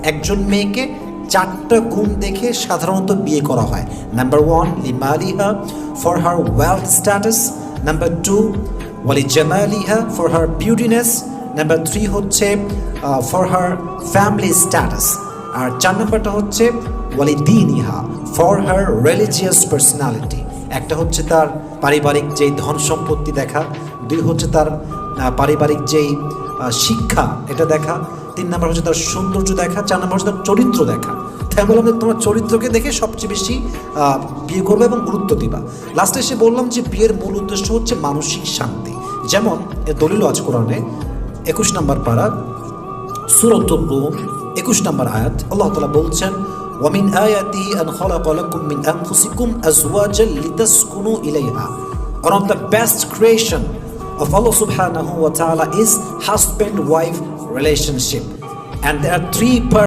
একজন মেয়েকে 4টা গুণ দেখে সাধারণত বিয়ে করা হয়। নাম্বার 1 লিমালিহা for her wealth status, number 2 ওয়ালি জামালিহা ফর হার বিউটিনেস, নাম্বার 3 হচ্ছে ফর হার ফ্যামিলি স্ট্যাটাস, আর 4 নাম্বারটা হচ্ছে ওয়ালি দিনিহা ফর হার রিলিজিয়াস পার্সোনালিটি। একটা হচ্ছে তার পারিবারিক যেই ধন সম্পত্তি দেখা, 2 হচ্ছে তার পারিবারিক যেই শিক্ষা এটা দেখা, 3 নাম্বার হচ্ছে তার সৌন্দর্য দেখা, 4 নাম্বার হচ্ছে তার চরিত্র দেখা। তাই বললাম যে তোমার চরিত্রকে দেখে সবচেয়ে বেশি বিয়ে করবে এবং গুরুত্ব দিবা। লাস্টে এসে বললাম যে বিয়ের মূল উদ্দেশ্য হচ্ছে মানসিক শান্তি। যেমন এর দলিল আছে কোরআনে 21 নম্বর পারা সূরাতুর রূম 21 নম্বর আয়াত, আল্লাহ তাআলা বলছেন ওয়ামিন আয়াতিহি আন খালাকা লাকুম মিন আনফুসিকুম আজওয়াজান লিতাসকুনু ইলাইহা। One of the best creation of Allah subhanahu wa ta'ala is husband-wife relationship, and there are 3